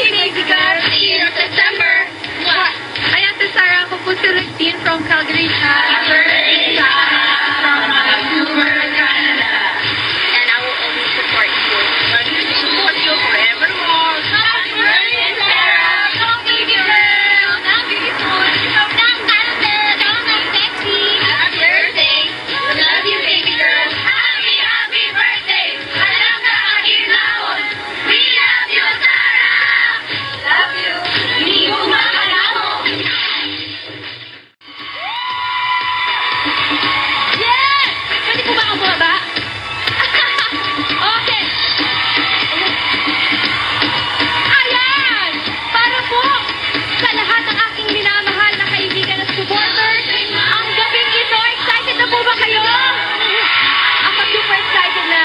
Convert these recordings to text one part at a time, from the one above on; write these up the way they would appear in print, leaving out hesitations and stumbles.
Baby girl, see you in September. What? Ay, Ate Sarah, ako po si Christine from Calgary. Happy birthday, Sarah, from Vancouver, Canada. And I will always support you. Support you forevermore. Happy birthday, Sarah, from baby girl. Happy birthday, from Canada. Don't make sexy. Happy birthday. I love you, baby girl. Happy birthday. Alam na aking laon. We love you, Sarah. Love you. Hindi mo makalamo. Yes! Pwede po ba akong bumaba? Okay. Ayan! Para po sa lahat ng aking minamahal na kaibigan at supporters, ang gabing ito, excited na po ba kayo? Ako super excited na.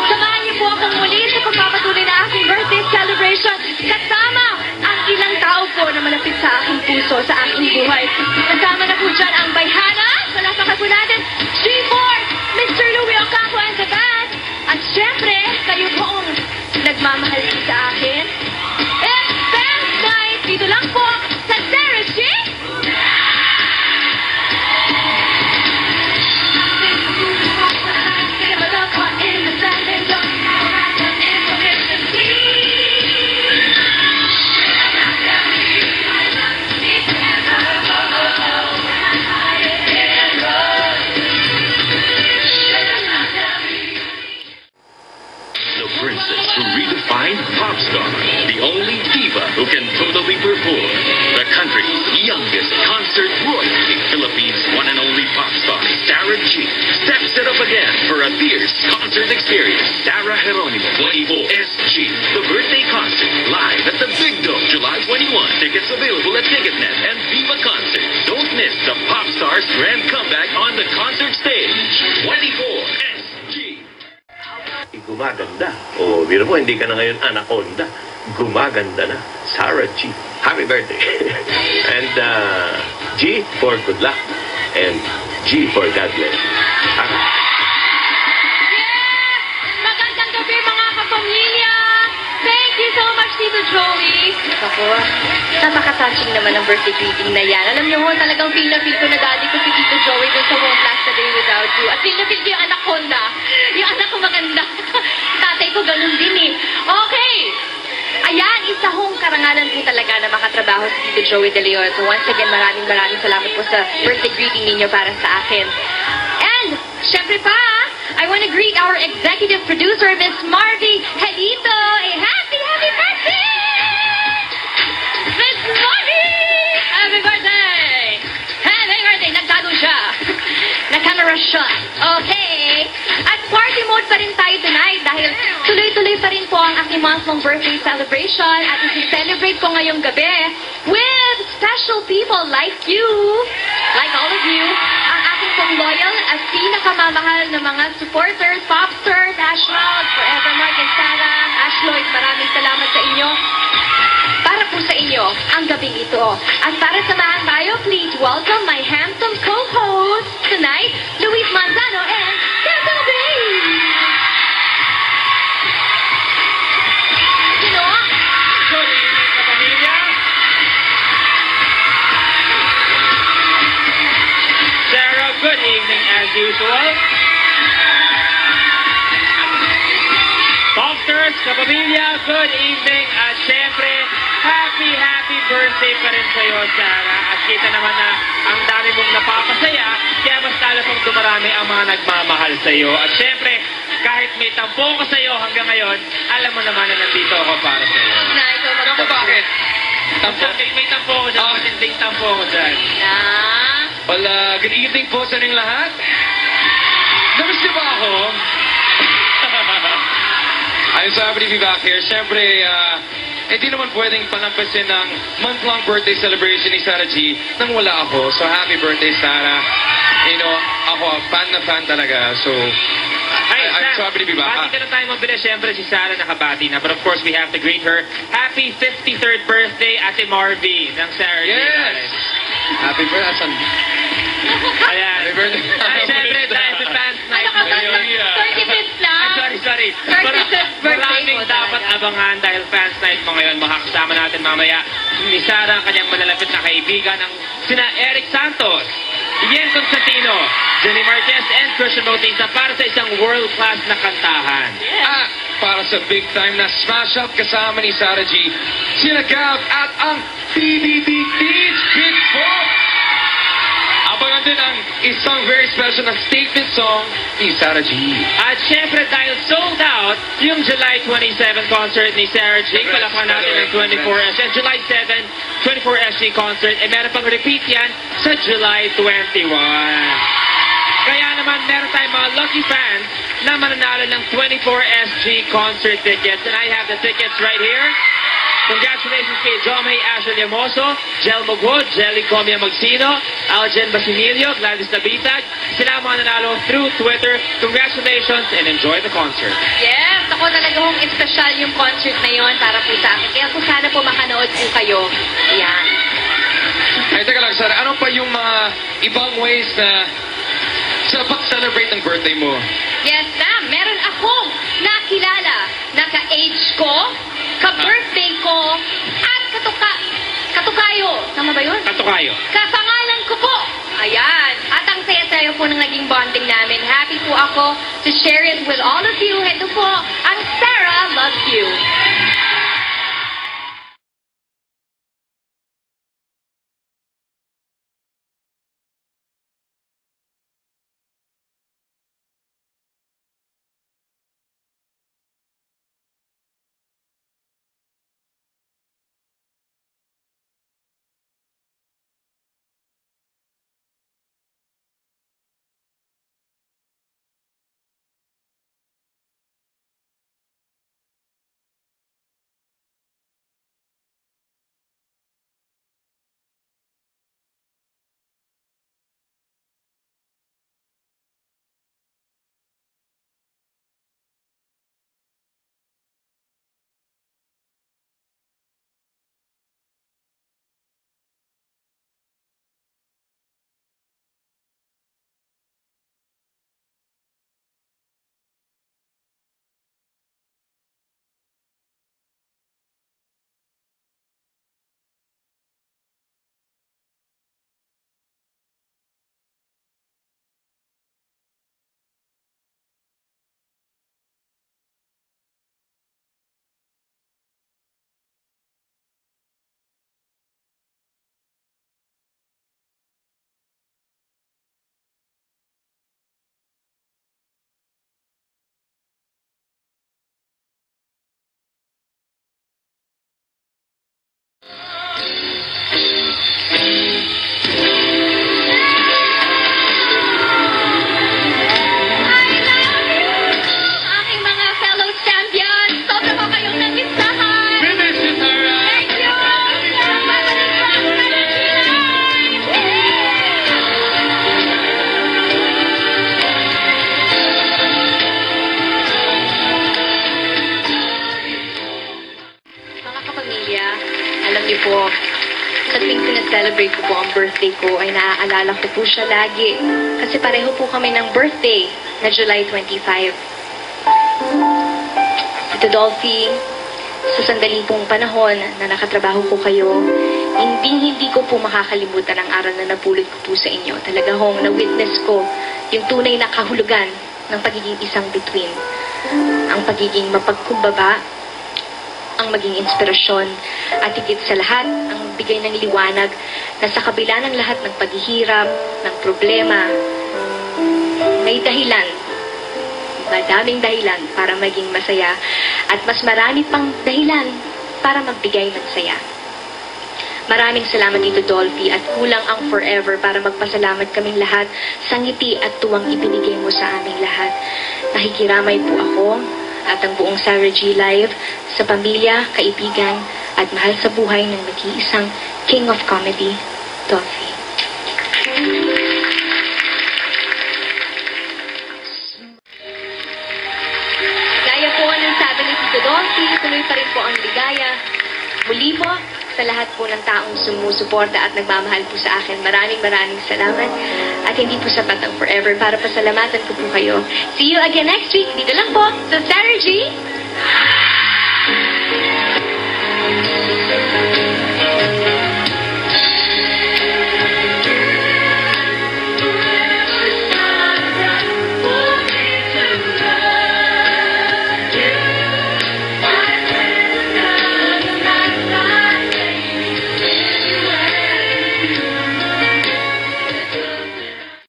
Samahan niyo po akong muli sa pagpapatuloy na aking birthday celebration kasama ang ilang tao po na malapit sa aking puso, sa aking buhay. Kasama na po dyan ang Bayhana, palapakan po natin, G4, Mr. Louie Ocampo and the band, at syempre, kayo poong nagmamahal sa akin. And Fans Night, dito lang po sa Sarah G. Princess who redefined pop star, the only diva who can totally perform. The country's youngest concert royalty, Philippines' one and only pop star, Sarah G, steps it up again for a fierce concert experience. Sarah Geronimo, 24 SG, the birthday concert, live at the Big Dome, July 21. Tickets available at Ticketnet and Viva Concert. Don't miss the pop star's grand comeback on the concert stage. 24 SG. Gumaganda. O, biro mo, hindi ka na ngayon anaconda. Gumaganda na. Sarah G. Happy birthday. And G for good luck. And G for God bless. Yes! Magandang gabi mga kapamilya! Thank you so much, Tito Joey. Ako, napaka-touching naman ang birthday greeting na yan. Alam niyo ho, talagang feel na feel ko na daddy ko si Tito Joey dun sa Won't Last a Day Without You. At feel na feel ko yung anak ko na. Yung anak ko maganda. Tatay ko ganun din eh. Okay! Ayan, isa hong karangalan po talaga na makatrabaho si Tito Joey De Leon. So once again, maraming salamat po sa birthday greeting ninyo para sa akin. And, syempre pa, I want to greet our executive producer, Miss Marvy Helito. Happy birthday! Miss Marvy! Happy birthday! Happy birthday! Nagtago siya. Nag-camera shot. Okay. At party mode pa rin tayo tonight dahil tuloy-tuloy pa rin po ang aking month-long birthday celebration at isi-celebrate ko ngayong gabi with special people like you, like all of you, ang aking pong loyal at pinakamamahal na mga supporters, Popsters, Ashwell, Forever Mark and Sarah, Ashloyd, maraming salamat sa inyo. Para po sa inyo ang gabing ito. At para samahan tayo, please welcome my handsome co-host tonight, Luis Manzano and Tempo Bay. Sino? Good evening, kapamilya. Sarah, good evening as usual. Doctors, kapamilya, good evening. At syempre, happy birthday pa rin sa'yo, Sarah. At kita naman na ang dami mong napapasaya, kaya mas lalo pang dumarami ang mga nagmamahal sa'yo. At syempre, kahit may tampo ko sa'yo hanggang ngayon, alam mo naman na nandito ako para sa'yo. Na, ikaw Ako bakit? Tampo? May tampo ko dyan. Matinding tampo ko dyan. Na? Well, good evening po sa inyong lahat. Namiss niyo ba ako? I'm so happy to be back here. Siyempre, hindi naman pwedeng palampasin ng month-long birthday celebration ni Sarah G nang wala ako. So, happy birthday, Sarah. You know, ako, fan na fan talaga. So, I'm so happy to be back. Bati ka na tayo mabilis. Siyempre, si Sarah nakabati na. But of course, we have to greet her. Happy 53rd birthday, Ate Marvy, ng Sarah G. Yes! Happy birthday. Ayan. Happy birthday. Ay, siyempre, dahil sa fans night Ano ka ba? ngayon. 35th lang. Sorry. sorry. Maraming dapat abangan dahil fans night mo ngayon. Makakasama natin mamaya ni Sarah, kanyang malalapit na kaibigan, ang sina Eric Santos, Ian Constantino, Jenny Marquez, and Christian Bautista para sa isang world-class na kantahan. At para sa big time na smash up kasama ni Sarah G, sina Gab at ang PBB Teens Big Four. Abangan din ang isang very special na statement song ni Sarah G. At syempre dahil sold out yung July 27 concert ni Sarah G, palakpan natin ang 24S. And July 7, 24SG concert, eh meron pang repeat yan sa July 21. Kaya naman meron tayong mga lucky fans na mananalo ng 24SG concert tickets. And I have the tickets right here. Congratulations kay Jomay Ashley Llamoso, Jel Mogwod, Jelly Comia Magsino, Aljen Basimilio, Gladys Nabitag. Sila ang mga nanalo through Twitter. Congratulations and enjoy the concert. Yes, ako talaga hong espesyal yung concert na yon para po sa akin. Kaya po sana po makanood po kayo. Yan. Ay, teka lang, Sarah. Ano pa yung mga ibang ways na sa pag-celebrate ng birthday mo? Yes, ma'am. Meron akong nakilala na ka-age ko, ka-birthday ko, at katukayo. Tama ba yun? Katukayo. Kapangalan ko po. Ayan. At ang saya-saya po ng naging bonding namin. Happy po ako to share it with all of you. Ito po ang Sarah Loves You. celebrate ko po ang birthday ko ay naaalala ko po siya lagi. Kasi pareho po kami ng birthday na July 25. Tito Dolphy, sa sandaling pong panahon na nakatrabaho po kayo, hindi ko po makakalimutan ang aral na napulot ko po sa inyo. Talaga hong na-witness ko yung tunay na kahulugan ng pagiging isang bituin. Ang pagiging mapagkumbaba, ang maging inspirasyon, at higit sa lahat, ang bigay ng liwanag na sa kabila ng lahat ng paghihirap, ng problema, may dahilan, madaming dahilan para maging masaya, at mas marami pang dahilan para magbigay ng saya. Maraming salamat Tito Dolphy, at kulang ang forever para magpasalamat kaming lahat sa ngiti at tuwang ibinigay mo sa aming lahat. Nakikiramay po ako at ang buong Sarah G Live sa pamilya, kaibigan, at mahal sa buhay ng nag-iisang King of Comedy, Dolphy. Gaya po ng sabi ni Tito Dolphy, tuloy pa rin po ang ligaya. Muli po, sa lahat po ng taong sumusuporta at nagmamahal po sa akin. Maraming salamat. At hindi po sapat ang forever para pasalamatan ko po kayo. See you again next week. Dito lang po sa Sarah G.